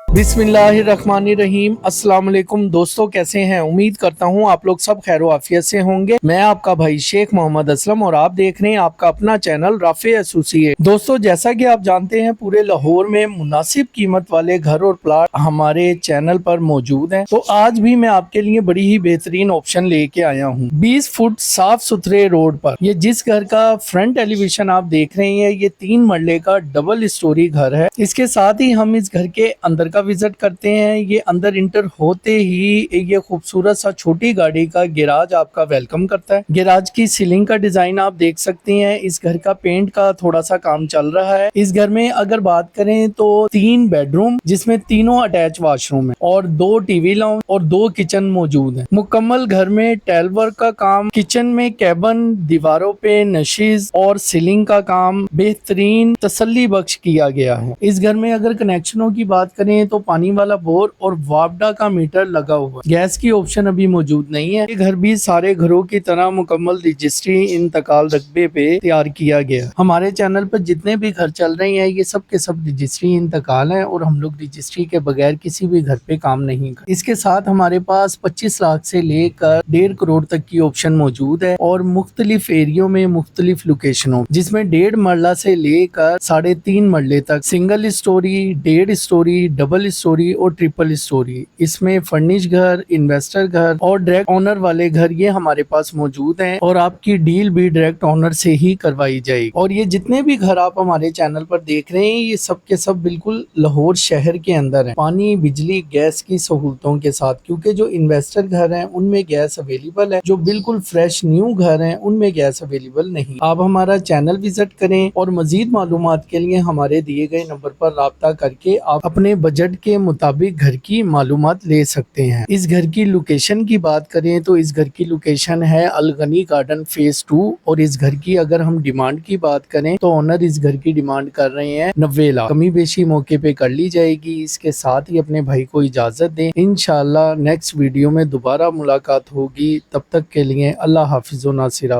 बिस्मिल्लाहिर्रहमानिर्रहीम। अस्सलाम वालेकुम दोस्तों, कैसे हैं? उम्मीद करता हूं आप लोग सब खैर आफियत से होंगे। मैं आपका भाई शेख मोहम्मद असलम और आप देख रहे हैं आपका अपना चैनल राफे एसोसिएट। दोस्तों, जैसा कि आप जानते हैं पूरे लाहौर में मुनासिब कीमत वाले घर और प्लाट हमारे चैनल पर मौजूद हैं। तो आज भी मैं आपके लिए बड़ी ही बेहतरीन ऑप्शन लेके आया हूँ। 20 फुट साफ सुथरे रोड पर ये जिस घर का फ्रंट एलिवेशन आप देख रहे हैं, ये 3 मरले का डबल स्टोरी घर है। इसके साथ ही हम इस घर के अंदर का विजिट करते हैं। ये अंदर इंटर होते ही ये खूबसूरत सा छोटी गाड़ी का गैराज आपका वेलकम करता है। गैराज की सीलिंग का डिजाइन आप देख सकते हैं। इस घर का पेंट का थोड़ा सा काम चल रहा है। इस घर में अगर बात करें तो 3 बेडरूम जिसमें तीनों अटैच वॉशरूम है और 2 टीवी लाउंज और 2 किचन मौजूद है। मुकम्मल घर में टाइल वर्क का काम, किचन में कैबन, दीवारों पे नशीज और सीलिंग का काम बेहतरीन तसल्ली बख्श किया गया है। इस घर में अगर कनेक्शनों की बात करें तो पानी वाला बोर और वापडा का मीटर लगा हुआ है। गैस की ऑप्शन अभी मौजूद नहीं है। ये घर भी सारे घरों की तरह मुकम्मल रजिस्ट्री इंतकाल रकबे पे तैयार किया गया। हमारे चैनल पर जितने भी घर चल रहे हैं ये सब के सब रजिस्ट्री इंतकाल है और हम लोग रजिस्ट्री के बगैर किसी भी घर पे काम नहीं करते। इसके साथ हमारे पास 25 लाख से लेकर 1.5 करोड़ तक की ऑप्शन मौजूद है और मुख्तलिफ एरियो में मुख्तलिफ लोकेशनों जिसमें 1.5 मरला से लेकर 3.5 मरले तक single storey, 1.5 story, double storey और ट्रिपल स्टोरी, इसमें फर्निश घर, इन्वेस्टर घर और डायरेक्ट ओनर वाले घर ये हमारे पास मौजूद हैं और आपकी डील भी डायरेक्ट ओनर से ही करवाई जाएगी। और ये जितने भी घर आप हमारे चैनल पर देख रहे हैं ये सब के सब बिल्कुल लाहौर शहर के अंदर है, पानी, बिजली, गैस की सहूलतों के साथ। क्योंकि जो इन्वेस्टर घर हैं उनमें गैस अवेलेबल है, जो बिल्कुल फ्रेश न्यू घर हैं उनमें गैस अवेलेबल नहीं। आप हमारा चैनल विजिट करें और मजीद मालूमात के लिए हमारे दिए गए नंबर पर राब्ता करके आप अपने बजट के मुताबिक घर की मालूमात ले सकते हैं। इस घर की लोकेशन की बात करें तो इस घर की लोकेशन है अलगनी गार्डन फेज 2 और इस घर की अगर हम डिमांड की बात करें तो ओनर इस घर की डिमांड कर रहे हैं 90 लाख। कमी बेशी मौके पे कर ली जाएगी। इसके साथ ही अपने भाई को इजाजत दें। इंशाल्लाह नेक्स्ट वीडियो में दोबारा मुलाकात होगी। तब तक के लिए अल्लाह हाफिज़ व नासिरा।